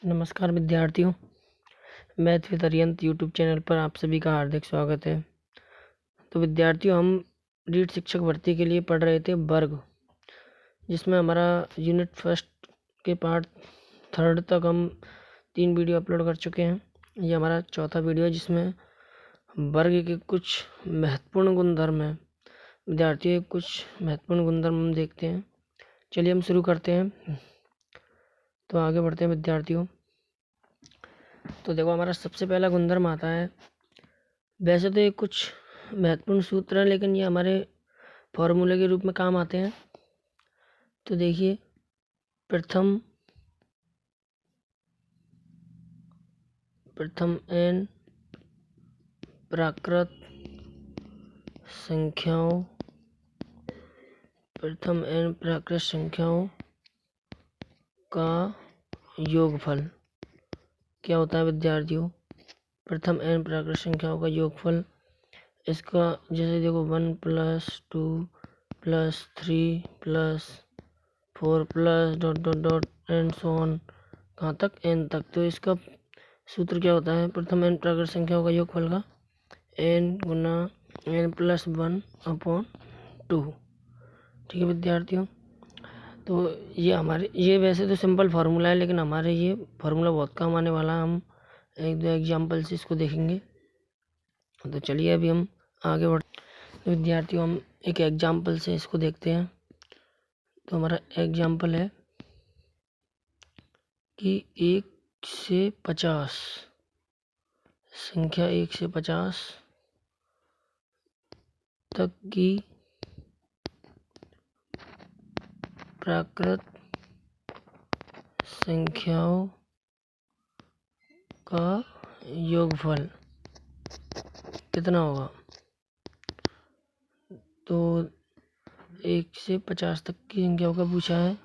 नमस्कार विद्यार्थियों, math with Arihant YouTube channel पर आप सभी का हार्दिक स्वागत है। तो विद्यार्थियों, हम रीट शिक्षक भर्ती के लिए पढ़ रहे थे वर्ग, जिसमें हमारा यूनिट फर्स्ट के पार्ट थर्ड तक हम 3 वीडियो अपलोड कर चुके हैं। ये हमारा चौथा वीडियो है, जिसमें वर्ग के कुछ महत्वपूर्ण गुणधर्म हैं। विद्यार्थियों, कुछ महत्वपूर्ण गुणधर्म हम देखते हैं। चलिए हम शुरू करते हैं। तो आगे बढ़ते हैं विद्यार्थियों। तो देखो, हमारा सबसे पहला गुणधर्म आता है। वैसे तो ये कुछ महत्वपूर्ण सूत्र हैं, लेकिन ये हमारे फॉर्मूले के रूप में काम आते हैं। तो देखिए, प्रथम n प्राकृत संख्याओं का योगफल क्या होता है विद्यार्थियों? प्रथम n प्राकृत संख्याओं का योगफल, इसका जैसे देखो 1 + 2 + 3 + 4 + ... एंड सो ऑन, कहाँ तक? n तक। तो इसका सूत्र क्या होता है प्रथम n प्राकृत संख्याओं का योगफल का? n गुना n + 1/2। ठीक है विद्यार्थियों, तो ये वैसे तो सिंपल फार्मूला है, लेकिन हमारे ये फार्मूला बहुत काम आने वाला है। हम 1-2 एग्जाम्पल से इसको देखेंगे। तो चलिए अभी हम आगे तो विद्यार्थियों, हम एक एग्जाम्पल से इसको देखते हैं। तो हमारा एग्जाम्पल है कि 1 से 50 संख्या 1 से 50 तक की प्राकृत संख्याओं का योगफल कितना होगा? तो 1 से 50 तक की संख्याओं का पूछा है।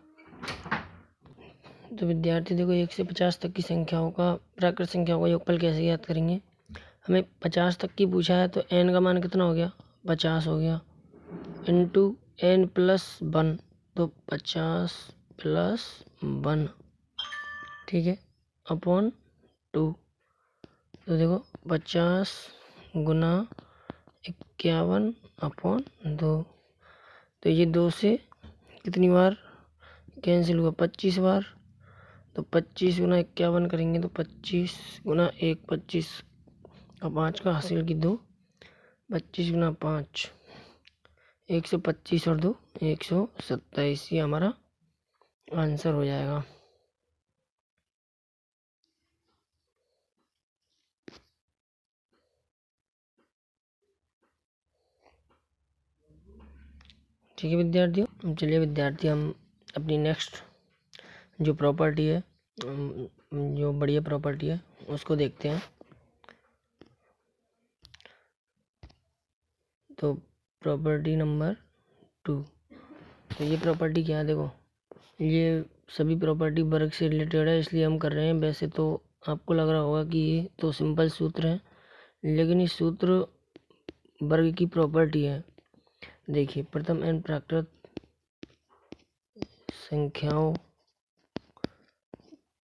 तो विद्यार्थी देखो, 1 से 50 तक की संख्याओं का प्राकृत संख्याओं का योगफल कैसे याद करेंगे? हमें 50 तक की पूछा है, तो n का मान कितना हो गया? 50 हो गया, इंटू n + 1, तो 50 + 1, ठीक है, अपॉन 2। तो देखो 50 गुना 51/2। तो ये 2 से कितनी बार कैंसिल हुआ? 25 बार। तो 25 गुना 51 करेंगे तो 25 गुना 1 25 का 5 का हासिल की 2, 25 गुना 5 125 और 2 127। ये हमारा आंसर हो जाएगा। ठीक है विद्यार्थियों, चलिए विद्यार्थी, हम अपनी नेक्स्ट जो प्रॉपर्टी है, जो बढ़िया प्रॉपर्टी है, उसको देखते हैं। तो प्रॉपर्टी नंबर 2। तो ये प्रॉपर्टी क्या है? देखो, ये सभी प्रॉपर्टी वर्ग से रिलेटेड है, इसलिए हम कर रहे हैं। वैसे तो आपको लग रहा होगा कि ये तो सिंपल सूत्र है, लेकिन ये सूत्र वर्ग की प्रॉपर्टी है। देखिए, प्रथम n प्राकृत संख्याओं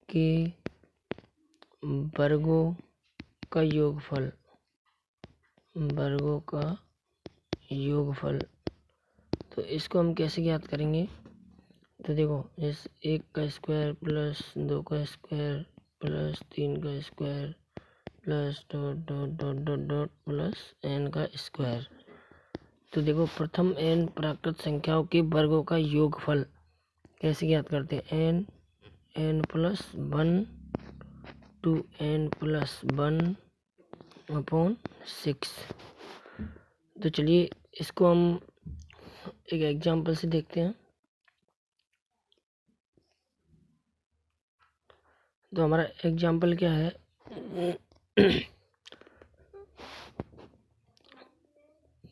के वर्गों का योगफल, तो इसको हम कैसे ज्ञात करेंगे? तो देखो, इस 1 का स्क्वायर प्लस 2 का स्क्वायर प्लस 3 का स्क्वायर प्लस ... प्लस n का स्क्वायर। तो देखो, प्रथम n प्राकृत संख्याओं के वर्गों का योगफल कैसे ज्ञात करते हैं? n + 1 to n + 1/6। तो चलिए इसको हम एक एग्जाम्पल से देखते हैं। तो हमारा एग्जाम्पल क्या है?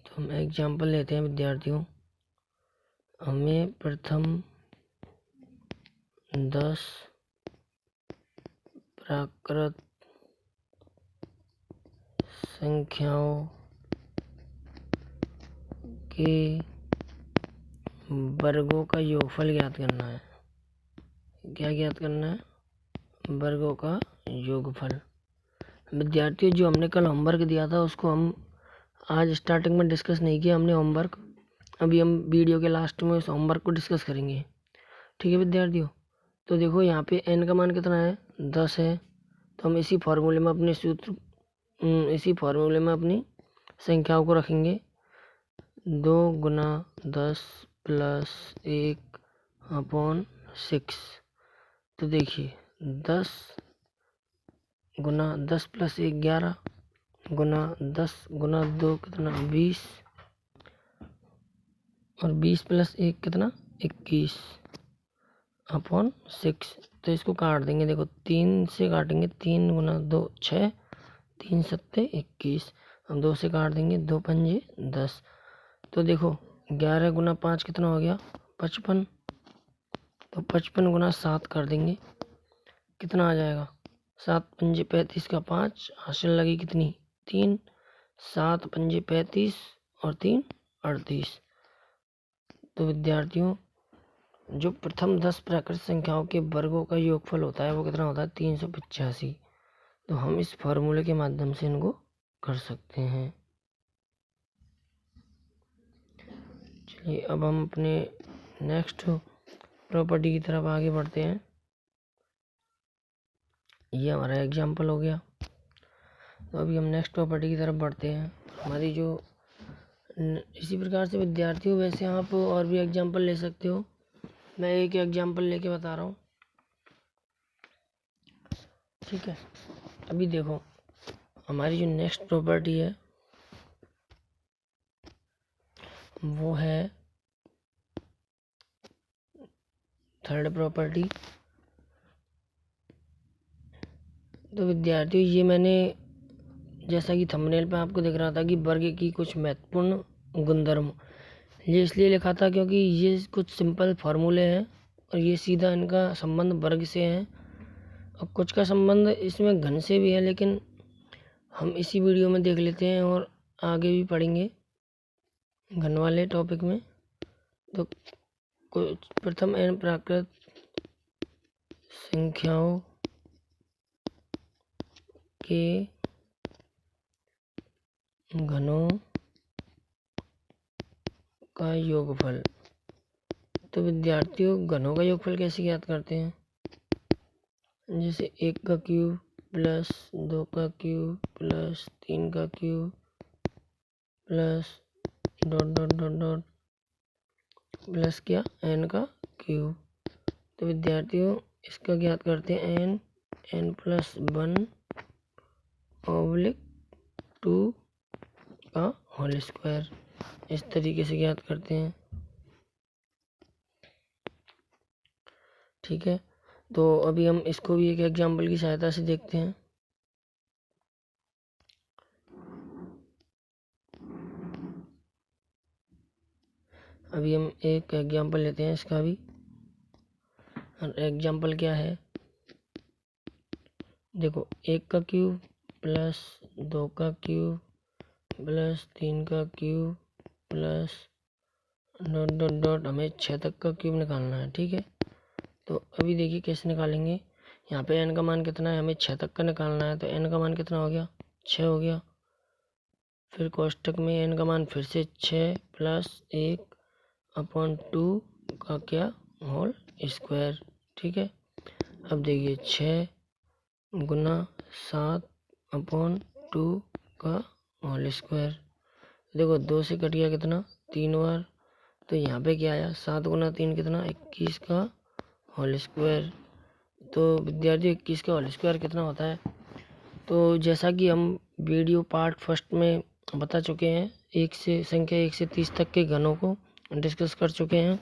तो हम एग्जाम्पल लेते हैं विद्यार्थियों। हमें प्रथम 10 प्राकृत संख्याओं के वर्गों का योगफल ज्ञात करना है। क्या ज्ञात करना है? वर्गों का योगफल। विद्यार्थियों, जो हमने कल होमवर्क दिया था उसको हम आज स्टार्टिंग में डिस्कस नहीं किया हमने होमवर्क। अभी हम वीडियो के लास्ट में उस होमवर्क को डिस्कस करेंगे। ठीक है विद्यार्थियों, तो देखो यहाँ पे n का मान कितना है, 10 है। तो हम इसी फॉर्मूले में अपनी संख्याओं को रखेंगे। 2 गुना 10 प्लस 1 अपॉन 6। तो देखिए 10 गुना 10 प्लस 1 11 गुना 10 गुना 2 कितना 20 और 20 प्लस 1 कितना 21 अपॉन 6। तो इसको काट देंगे, देखो 3 से काटेंगे, 3 गुना 2 6, 3 सत्ते 21। हम 2 से काट देंगे, 2 पंजे 10। तो देखो 11 गुना 5 कितना हो गया 55। तो 55 गुना 7 कर देंगे, कितना आ जाएगा 7 पंजे 35 का 5, हासिल लगी कितनी 3। 7 पंजे 35 और 3 38। तो विद्यार्थियों, जो प्रथम 10 प्राकृत संख्याओं के वर्गों का योगफल होता है वो कितना होता है 385। तो हम इस फॉर्मूले के माध्यम से इनको कर सकते हैं। चलिए अब हम अपने नेक्स्ट प्रॉपर्टी की तरफ आगे बढ़ते हैं। ये हमारा एग्जाम्पल हो गया। तो अभी हम नेक्स्ट प्रॉपर्टी की तरफ बढ़ते हैं। हमारी जो इसी प्रकार से विद्यार्थियों, वैसे आप और भी एग्जाम्पल ले सकते हो, मैं एक एग्जाम्पल लेके बता रहा हूँ। ठीक है, अभी देखो हमारी जो नेक्स्ट प्रॉपर्टी है वो है थर्ड प्रॉपर्टी। तो विद्यार्थियों, ये मैंने जैसा कि थंबनेल पे आपको दिख रहा था कि वर्ग की कुछ महत्वपूर्ण गुणधर्म, ये इसलिए लिखा था क्योंकि ये कुछ सिंपल फार्मूले हैं और ये सीधा इनका संबंध वर्ग से है और कुछ का संबंध इसमें घन से भी है, लेकिन हम इसी वीडियो में देख लेते हैं और आगे भी पढ़ेंगे घन वाले टॉपिक में। तो प्रथम n प्राकृत संख्याओं के घनों का योगफल। तो विद्यार्थियों, घनों का योगफल कैसे ज्ञात करते हैं, जैसे 1 का क्यूब प्लस 2 का क्यूब प्लस 3 का cube plus dot dot dot dot plus क्या n का क्यूब। तो विद्यार्थियों, इसका ज्ञात करते हैं n प्लस 1 ओब्लिक 2 का होल स्क्वायर। इस तरीके से ज्ञात करते हैं। ठीक है, तो अभी हम इसको भी एक एग्जाम्पल की सहायता से देखते हैं। अभी हम एक एग्जाम्पल लेते हैं इसका भी। एग्जाम्पल क्या है, देखो 1 का क्यूब प्लस 2 का क्यूब प्लस 3 का cube plus dot dot dot, हमें 6 तक का क्यूब निकालना है। ठीक है, तो अभी देखिए कैसे निकालेंगे। यहाँ पे n का मान कितना है, हमें 6 तक का निकालना है। तो n का मान कितना हो गया 6 हो गया। फिर कोष्टक में n का मान फिर से 6 प्लस 1 अपॉन 2 का क्या होल स्क्वायर। ठीक है, अब देखिए 6 गुना 7 अपॉन 2 का होल स्क्वायर। देखो 2 से कट गया कितना 3 बार। तो यहाँ पे क्या आया 7 गुना 3 कितना 21 का होल स्क्वायर। तो विद्यार्थी 21 का होल स्क्वायर कितना होता है, तो जैसा कि हम वीडियो पार्ट फर्स्ट में बता चुके हैं, संख्या 1 से 30 तक के घनों को डिस्कस कर चुके हैं।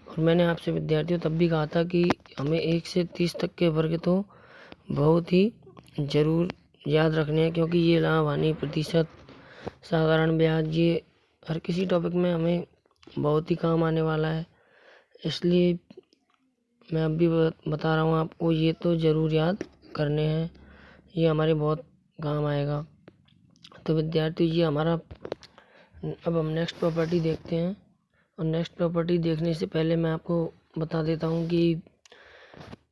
और मैंने आपसे विद्यार्थियों तब भी कहा था कि हमें 1 से 30 तक के वर्ग तो बहुत ही ज़रूर याद रखने हैं, क्योंकि ये लाभ हानि प्रतिशत साधारण ब्याज ये हर किसी टॉपिक में हमें बहुत ही काम आने वाला है। इसलिए मैं अब भी बता रहा हूँ आपको, ये तो ज़रूर याद करने हैं, ये हमारे बहुत काम आएगा। तो विद्यार्थी, ये हमारा, अब हम नेक्स्ट प्रॉपर्टी देखते हैं। और नेक्स्ट प्रॉपर्टी देखने से पहले मैं आपको बता देता हूँ कि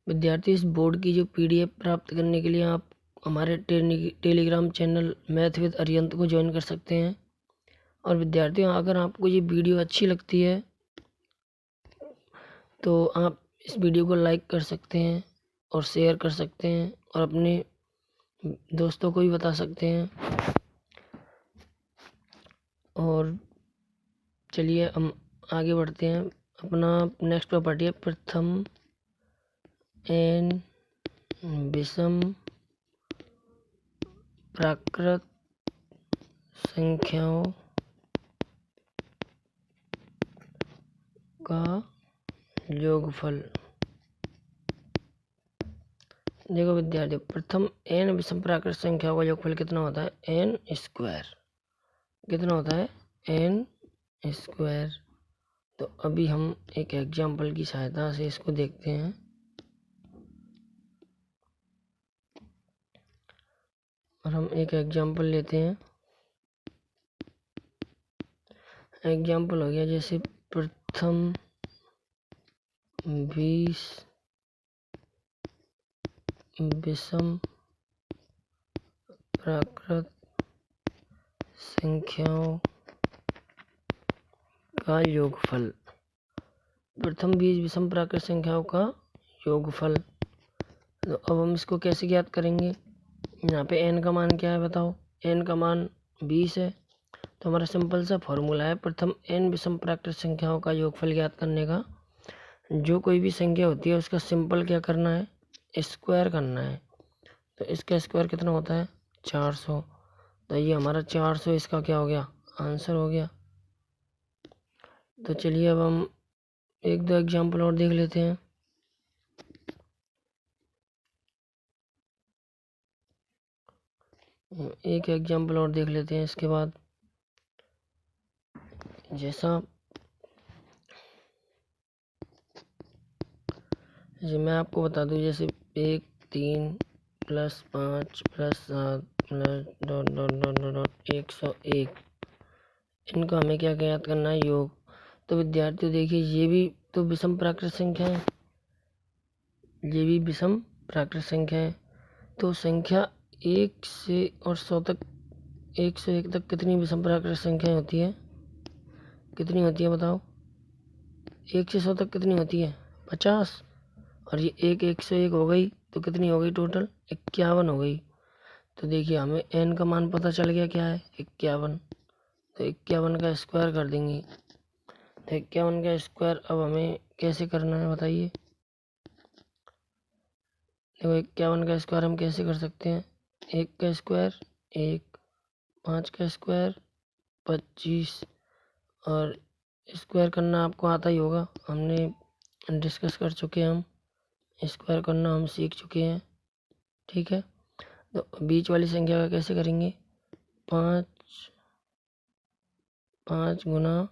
विद्यार्थी इस बोर्ड की जो PDF प्राप्त करने के लिए आप हमारे Telegram channel math with Arihant को ज्वाइन कर सकते हैं। और विद्यार्थियों, अगर आपको ये वीडियो अच्छी लगती है तो आप इस वीडियो को लाइक कर सकते हैं और शेयर कर सकते हैं और अपने दोस्तों को भी बता सकते हैं। और चलिए हम आगे बढ़ते हैं। अपना नेक्स्ट प्रॉपर्टी है प्रथम एन विषम प्राकृत संख्याओं का योगफल। देखो विद्यार्थी, प्रथम एन विषम प्राकृत संख्याओं का योगफल कितना होता है? N square. कितना होता है? N square. तो अभी हम एक एग्जाम्पल की सहायता से इसको देखते हैं। और हम एक एग्जाम्पल लेते हैं। एग्जाम्पल हो गया जैसे प्रथम 20 विषम प्राकृत संख्याओं का योगफल। प्रथम 20 विषम प्राकृत संख्याओं का योगफल। तो अब हम इसको कैसे ज्ञात करेंगे? यहाँ पे n का मान क्या है बताओ? n का मान 20 है। तो हमारा सिंपल सा फॉर्मूला है प्रथम n विषम प्राकृत संख्याओं का योगफल ज्ञात करने का। जो कोई भी संख्या होती है उसका सिंपल क्या करना है? स्क्वायर करना है। तो इसका स्क्वायर कितना होता है? 400। तो ये हमारा 400 इसका क्या हो गया? आंसर हो गया। तो चलिए अब हम एक दो एग्जाम्पल और देख लेते हैं। एक एग्जाम्पल और देख लेते हैं इसके बाद। जैसे मैं आपको बता दूं, जैसे 1 3 + 5 + 7 + dot dot dot dot dot 101, इनको हमें क्या ज्ञात करना है? योग। तो विद्यार्थियों देखिए, ये भी तो विषम प्राकृत संख्या है, ये भी विषम प्राकृत संख्या है। तो संख्या 1 से और 100 तक, 101 तक कितनी विषम प्राकृत संख्याएं होती है? कितनी होती है बताओ? 1 से 100 तक कितनी होती है? 50। और ये 101 हो गई तो कितनी हो गई टोटल? 51 हो गई। तो देखिए हमें n का मान पता चल गया, क्या है? 51। तो 51 का स्क्वायर कर देंगे। तो 51 का स्क्वायर अब हमें कैसे करना है बताइए? देखो 51 का स्क्वायर हम कैसे कर सकते हैं? 1 का स्क्वायर 1, 5 का स्क्वायर 25। और स्क्वायर करना आपको आता ही होगा, हमने डिस्कस कर चुके हैं, हम स्क्वायर करना हम सीख चुके हैं। ठीक है। तो बीच वाली संख्या का कैसे करेंगे? 5 गुना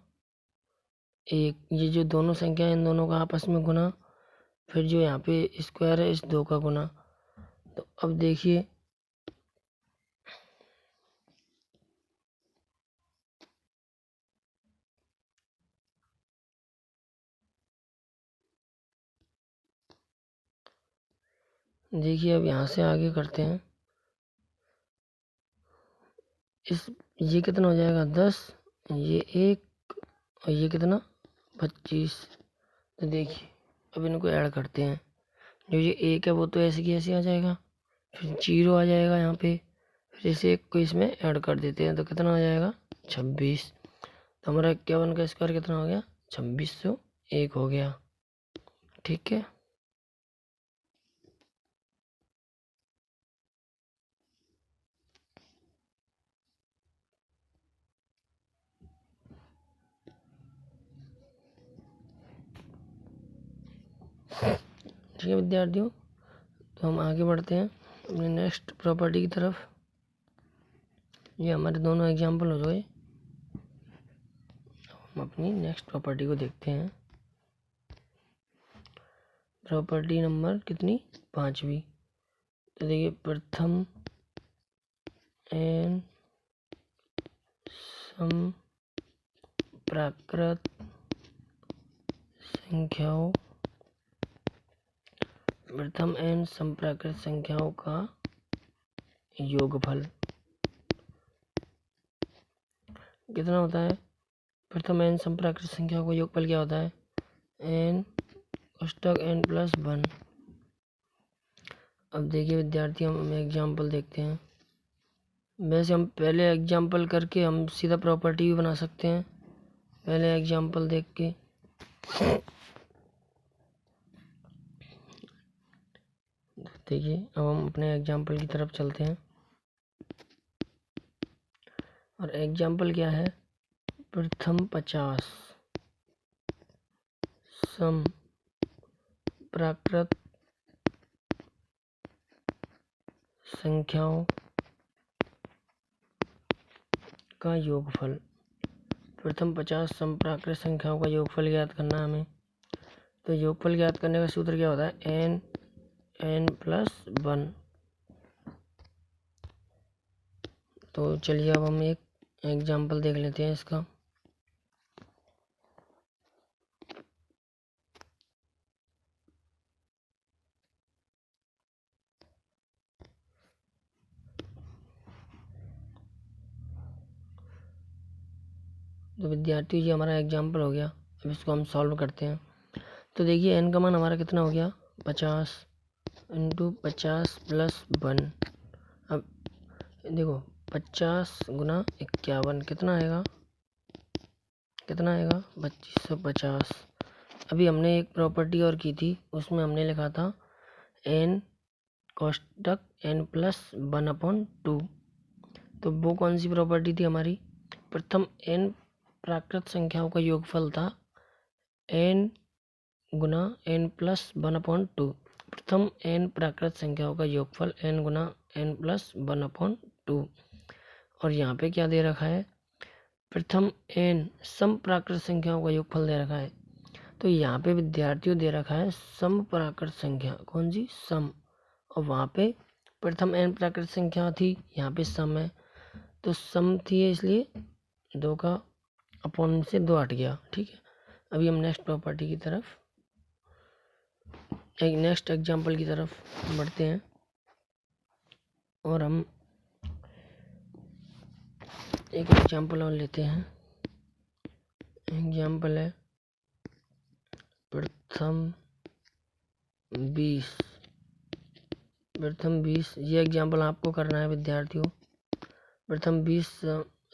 1, ये जो दोनों संख्या इन दोनों का आपस में गुना, फिर जो यहाँ पे स्क्वायर है इस 2 का गुना। तो अब देखिए, अब यहाँ से आगे करते हैं। ये कितना हो जाएगा? 10, ये 1 और ये कितना? 25। तो देखिए अब इनको ऐड करते हैं। जो ये 1 है वो तो ऐसे की ऐसे आ जाएगा, फिर 0 आ जाएगा यहाँ पे, फिर इसे 1 को इसमें ऐड कर देते हैं। तो कितना आ जाएगा? 26। तो हमारा 51 का स्क्वायर कितना हो गया? 2601 हो गया। ठीक है। ठीक है विद्यार्थियों, तो हम आगे बढ़ते हैं अपने नेक्स्ट प्रॉपर्टी की तरफ। ये हमारे दोनों एग्जाम्पल हो गए। हम अपनी नेक्स्ट प्रॉपर्टी को देखते हैं। प्रॉपर्टी नंबर कितनी? 5वीं। तो देखिए प्रथम एन सम प्राकृत संख्याओं प्रथम n समप्राकृत संख्याओं का योगफल कितना होता है? प्रथम n समप्राकृत संख्याओं का योगफल क्या होता है? n कोष्टक n plus 1। अब देखिए विद्यार्थी, हम एग्जाम्पल देखते हैं। वैसे हम पहले एग्जाम्पल करके हम सीधा प्रॉपर्टी भी बना सकते हैं, पहले एग्जाम्पल देख के। देखिए अब हम अपने एग्जाम्पल की तरफ चलते हैं, और एग्जाम्पल क्या है? प्रथम 50 सम प्राकृत संख्याओं का योगफल। प्रथम 50 समप्राकृत संख्याओं का योगफल ज्ञात करना है हमें। तो योगफल ज्ञात करने का सूत्र क्या होता है? n plus 1। तो चलिए अब हम एक एग्जाम्पल देख लेते हैं इसका। तो विद्यार्थी जी हमारा एग्जाम्पल हो गया, अब इसको हम सॉल्व करते हैं। तो देखिए n का मान हमारा कितना हो गया? 50 इंटू 50 प्लस 1। अब देखो 50 गुना 51 कितना आएगा? 2550। अभी हमने एक प्रॉपर्टी और की थी, उसमें हमने लिखा था n कोष्टक n प्लस 1/2। तो वो कौन सी प्रॉपर्टी थी हमारी? प्रथम n प्राकृत संख्याओं का योगफल था n गुना n प्लस 1/2। प्रथम n प्राकृत संख्याओं का योगफल n गुना n प्लस 1/2। और यहाँ पे क्या दे रखा है? प्रथम n सम प्राकृत संख्याओं का योगफल दे रखा है। तो यहाँ पे विद्यार्थियों दे रखा है सम प्राकृत संख्या, कौन सी? सम। और वहाँ पे प्रथम n प्राकृत संख्या थी, यहाँ पे सम है। तो सम थी इसलिए 2 का अपॉन से 2 हट गया। ठीक है, अभी हम नेक्स्ट प्रॉपर्टी की तरफ, एक नेक्स्ट एग्जाम्पल की तरफ बढ़ते हैं, और हम एक एग्जाम्पल और लेते हैं। एग्जाम्पल है प्रथम 20। ये एग्जाम्पल आपको करना है विद्यार्थियों। प्रथम 20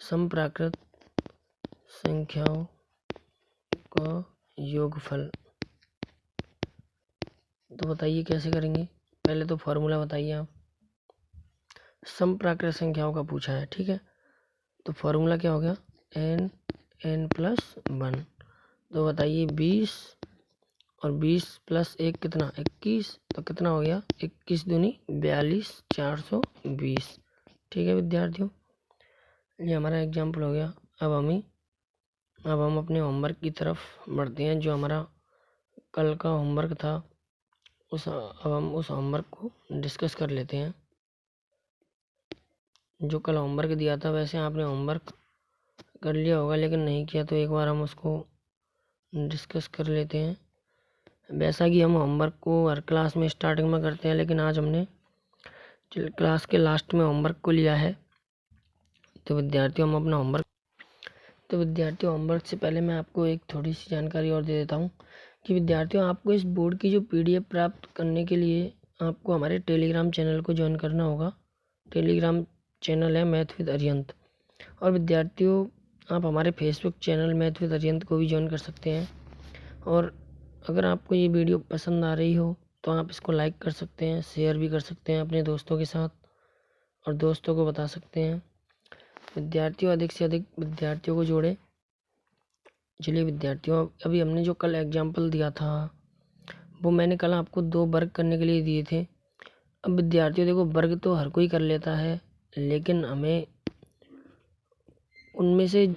समप्राकृत संख्याओं का योगफल। तो बताइए कैसे करेंगे? पहले तो फॉर्मूला बताइए आप। समप्राकृत संख्याओं का पूछा है, ठीक है। तो फॉर्मूला क्या हो गया? n plus 1। तो बताइए 20 और 20 प्लस 1 कितना? 21। तो कितना हो गया? 21 दूनी 42, 420। ठीक है विद्यार्थियों, ये हमारा एग्जाम्पल हो गया। अब हम अपने होमवर्क की तरफ बढ़ते हैं। जो हमारा कल का होमवर्क था, अब हम उस होमवर्क को डिस्कस कर लेते हैं। जो कल होमवर्क दिया था, वैसे आपने होमवर्क कर लिया होगा, लेकिन नहीं किया तो एक बार हम उसको डिस्कस कर लेते हैं। वैसा कि हम होमवर्क को हर क्लास में स्टार्टिंग में करते हैं, लेकिन आज हमने क्लास के लास्ट में होमवर्क को लिया है। तो विद्यार्थियों हम अपना होमवर्क से पहले मैं आपको एक थोड़ी सी जानकारी और दे देता हूँ कि विद्यार्थियों, आपको इस बोर्ड की जो PDF प्राप्त करने के लिए आपको हमारे टेलीग्राम चैनल को ज्वाइन करना होगा। टेलीग्राम चैनल है मैथ विद अरिहंत। और विद्यार्थियों, आप हमारे Facebook channel math with Arihant को भी ज्वाइन कर सकते हैं। और अगर आपको ये वीडियो पसंद आ रही हो तो आप इसको लाइक कर सकते हैं, शेयर भी कर सकते हैं अपने दोस्तों के साथ, और दोस्तों को बता सकते हैं। विद्यार्थियों, अधिक से अधिक विद्यार्थियों को जोड़ें। चलिए विद्यार्थियों, अभी हमने जो कल एग्जाम्पल दिया था, वो मैंने कल आपको 2 वर्ग करने के लिए दिए थे। अब विद्यार्थियों देखो, वर्ग तो हर कोई कर लेता है, लेकिन हमें उनमें से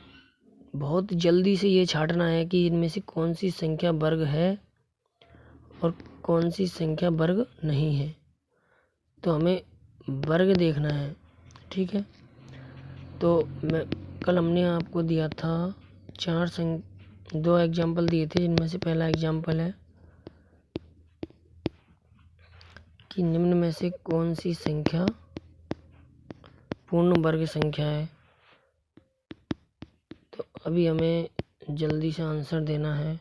बहुत जल्दी से ये छांटना है कि इनमें से कौन सी संख्या वर्ग है और कौन सी संख्या वर्ग नहीं है। तो हमें वर्ग देखना है, ठीक है। तो कल हमने आपको दिया था 2 एग्जाम्पल दिए थे, जिनमें से पहला एग्जाम्पल है कि निम्न में से कौन सी संख्या पूर्ण वर्ग संख्या है। तो अभी हमें जल्दी से आंसर देना है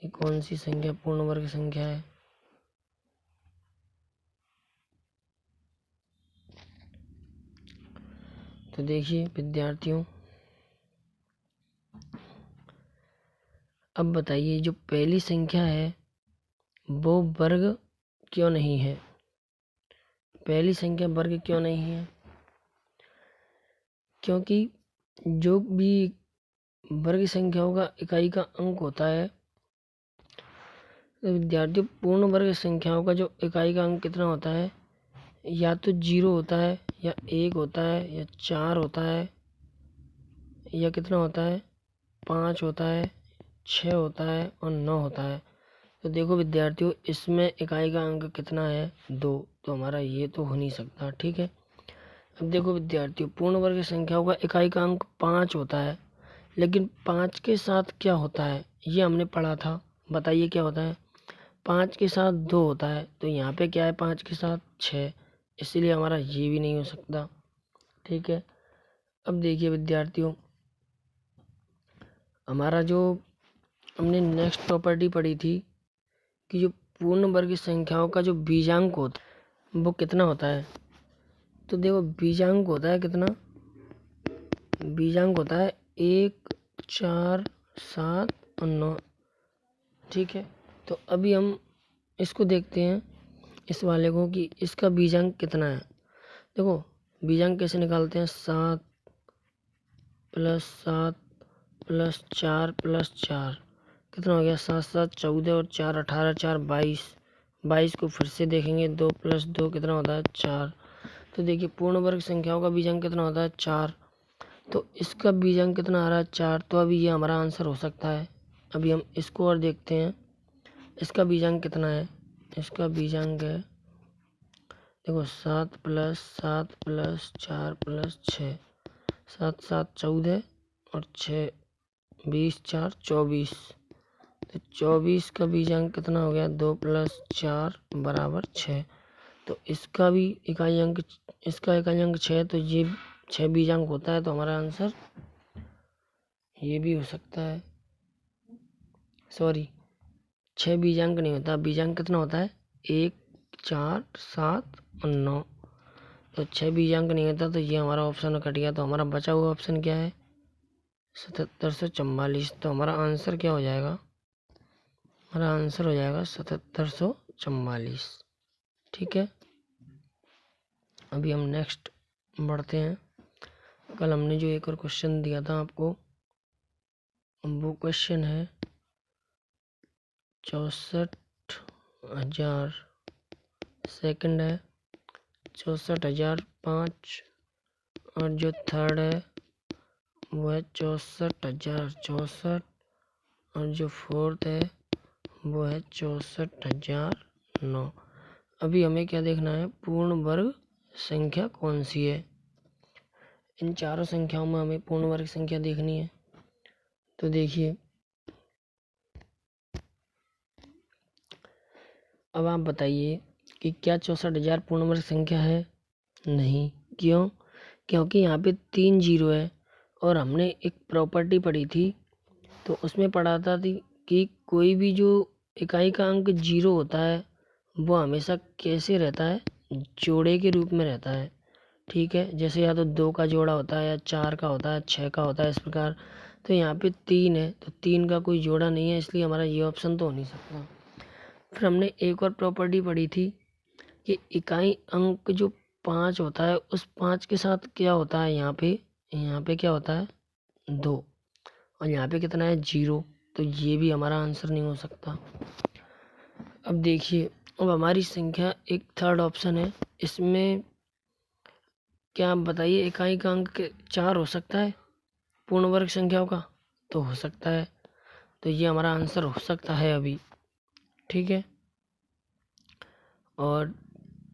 कि कौन सी संख्या पूर्ण वर्ग संख्या है। तो देखिए विद्यार्थियों, अब बताइए जो पहली संख्या है वो वर्ग क्यों नहीं है। पहली संख्या वर्ग क्यों नहीं है? क्योंकि जो भी वर्ग संख्याओं का इकाई का अंक होता है, तो विद्यार्थियों पूर्ण वर्ग संख्याओं का जो इकाई का अंक कितना होता है, या तो 0 होता है, या 1 होता है, या 4 होता है, या कितना होता है, 5 होता है, 6 होता है और 9 होता है। तो देखो विद्यार्थियों, इसमें इकाई का अंक कितना है, 2। तो हमारा ये तो हो नहीं सकता। ठीक है, अब देखो विद्यार्थियों, पूर्ण वर्ग संख्याओं का इकाई का अंक 5 होता है, लेकिन 5 के साथ क्या होता है ये हमने पढ़ा था। बताइए क्या होता है। 5 के साथ 2 होता है, तो यहाँ पे क्या है, 5 के साथ 6, इसीलिए हमारा ये भी नहीं हो सकता। ठीक है, अब देखिए विद्यार्थियों, हमारा जो हमने नेक्स्ट प्रॉपर्टी पढ़ी थी कि जो पूर्ण वर्ग संख्याओं का जो बीजांक होता है वो कितना होता है। तो देखो बीजांक होता है कितना, बीजांक होता है 1, 4, 7 और 9। ठीक है, तो अभी हम इसको देखते हैं, इस वाले को, कि इसका बीजांक कितना है। देखो बीजांक कैसे निकालते हैं, 7 + 7 + 4 + 4 कितना हो गया, 7 7 14 और 4 18, 4 22। 22 को फिर से देखेंगे, 2 + 2 कितना होता है, 4। तो देखिए पूर्ण वर्ग संख्याओं का बीजांक कितना होता है, 4। तो इसका बीजांक कितना आ रहा है, 4। तो अभी ये हमारा आंसर हो सकता है। अभी हम इसको और देखते हैं, इसका बीजांक कितना है। इसका बीजांक है, देखो 7 + 7 + 4 + 6, 7 7 14 और 6 20 4 24। तो 24 का बीजांक कितना हो गया, 2 + 4 = 6। तो इसका भी इकाई अंक, इसका इकाई अंक 6, तो ये 6 बीजांक होता है। तो हमारा आंसर ये भी हो सकता है। सॉरी, 6 बीजांक नहीं होता, बीजांक कितना होता है, 1 4 7 और 9। तो 6 बीजांक नहीं होता, तो ये हमारा ऑप्शन कट गया। तो हमारा बचा हुआ ऑप्शन क्या है, 7744। तो हमारा आंसर क्या हो जाएगा, हमारा आंसर हो जाएगा 7744। ठीक है, अभी हम नेक्स्ट बढ़ते हैं। कल हमने जो एक और क्वेश्चन दिया था आपको, वो क्वेश्चन है 64,000। सेकंड है 64,005 और जो थर्ड है वो है 64,064 और जो फोर्थ है वो है 64,009। अभी हमें क्या देखना है, पूर्ण वर्ग संख्या कौन सी है। इन चारों संख्याओं में हमें पूर्ण वर्ग संख्या देखनी है। तो देखिए, अब आप बताइए कि क्या 64,000 पूर्ण वर्ग संख्या है। नहीं, क्यों, क्योंकि यहाँ पे 3 जीरो है और हमने एक प्रॉपर्टी पढ़ी थी, तो उसमें पढ़ा था कि कोई भी जो इकाई का अंक 0 होता है वो हमेशा कैसे रहता है, जोड़े के रूप में रहता है। ठीक है, जैसे या तो 2 का जोड़ा होता है, या 4 का होता है, 6 का होता है, इस प्रकार। तो यहाँ पे 3 है, तो 3 का कोई जोड़ा नहीं है, इसलिए हमारा ये ऑप्शन तो हो नहीं सकता। फिर हमने एक और प्रॉपर्टी पढ़ी थी कि इकाई अंक जो 5 होता है, उस 5 के साथ क्या होता है, यहाँ पे क्या होता है, 2, और यहाँ पे कितना है, 0। तो ये भी हमारा आंसर नहीं हो सकता। अब देखिए, अब हमारी संख्या एक थर्ड ऑप्शन है, इसमें क्या आप बताइए, इकाई का अंक 4 हो सकता है पूर्ण वर्ग संख्याओं का, तो हो सकता है। तो ये हमारा आंसर हो सकता है अभी। ठीक है, और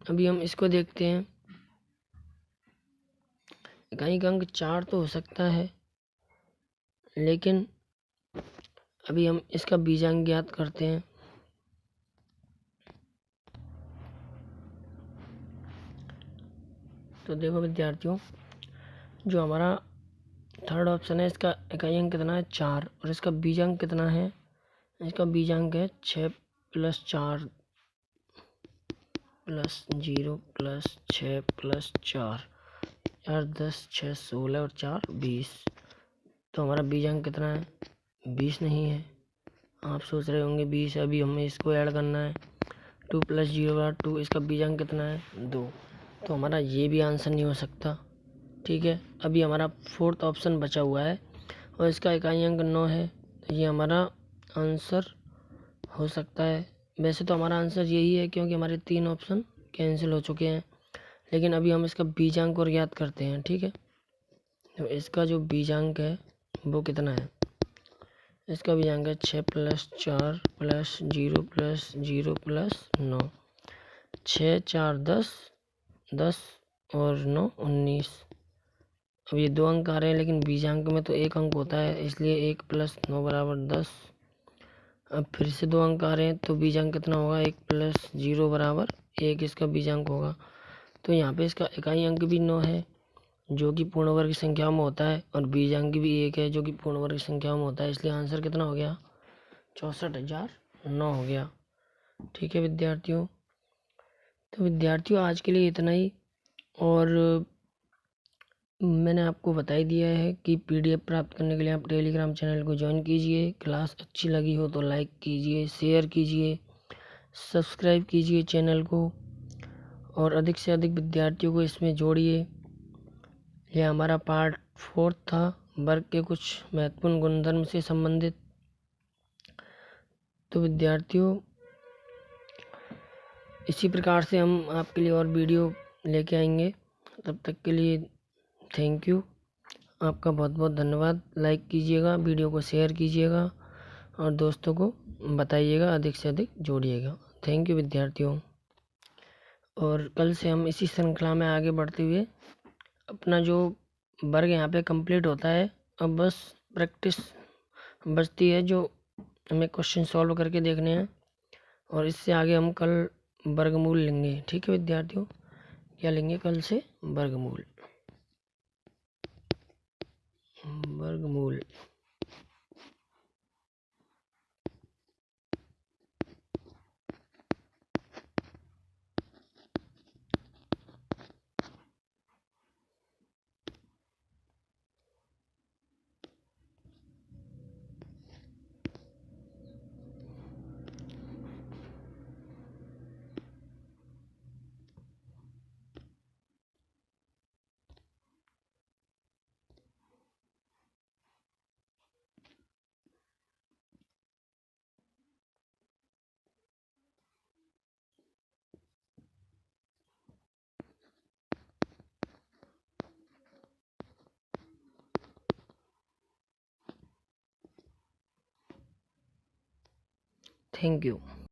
अभी हम इसको देखते हैं, इकाई का अंक 4 तो हो सकता है, लेकिन अभी हम इसका बीजांक ज्ञात करते हैं। तो देखो विद्यार्थियों, जो हमारा थर्ड ऑप्शन है इसका इकाई अंक कितना है 4 और इसका बीजांक कितना है, इसका बीजांक है 6 + 4 + 0 + 6 + 4, 4 10 6 16 और 4 20। तो हमारा बीजांक कितना है 20 नहीं है। आप सोच रहे होंगे 20 अभी हमें इसको ऐड करना है, 2 + 0 = 2, इसका बीजांक कितना है 2। तो हमारा ये भी आंसर नहीं हो सकता। ठीक है, अभी हमारा फोर्थ ऑप्शन बचा हुआ है और इसका इकाई अंक 9 है। तो ये हमारा आंसर हो सकता है। वैसे तो हमारा आंसर यही है क्योंकि हमारे 3 ऑप्शन कैंसिल हो चुके हैं, लेकिन अभी हम इसका बीजांक और ज्ञात करते हैं। ठीक है, तो इसका जो बीजांक है वो कितना है, इसका बीजांक है 6 + 4 + 0 + 0 + 9, 6 4 10, 10 और 9 19। अब ये 2 अंक आ रहे हैं, लेकिन बीजांक में तो 1 अंक होता है, इसलिए 1 + 9 = 10। अब फिर से 2 अंक आ रहे हैं, तो बीजांक कितना होगा, 1 + 0 = 1 इसका बीजांक होगा। तो यहाँ पे इसका इकाई अंक भी 9 है जो कि पूर्ण वर्ग संख्याओं में होता है, और बीजांक भी 1 है जो कि पूर्ण वर्ग संख्याओं में होता है, इसलिए आंसर कितना हो गया 64,009 हो गया। ठीक है विद्यार्थियों, तो विद्यार्थियों आज के लिए इतना ही। और मैंने आपको बता ही दिया है कि PDF प्राप्त करने के लिए आप टेलीग्राम चैनल को ज्वाइन कीजिए। क्लास अच्छी लगी हो तो लाइक कीजिए, शेयर कीजिए, सब्सक्राइब कीजिए चैनल को, और अधिक से अधिक विद्यार्थियों को इसमें जोड़िए। यह हमारा पार्ट 4 था, वर्ग के कुछ महत्वपूर्ण गुणधर्म से संबंधित। तो विद्यार्थियों, इसी प्रकार से हम आपके लिए और वीडियो लेके आएंगे। तब तक के लिए थैंक यू, आपका बहुत बहुत धन्यवाद। लाइक कीजिएगा, वीडियो को शेयर कीजिएगा और दोस्तों को बताइएगा, अधिक से अधिक जोड़िएगा। थैंक यू विद्यार्थियों। और कल से हम इसी श्रृंखला में आगे बढ़ते हुए अपना जो वर्ग यहाँ पे कंप्लीट होता है, अब बस प्रैक्टिस बचती है जो हमें क्वेश्चन सॉल्व करके देखने हैं, और इससे आगे हम कल वर्गमूल लेंगे। ठीक है विद्यार्थियों, क्या लेंगे कल से, वर्गमूल। वर्गमूल थैंक यू।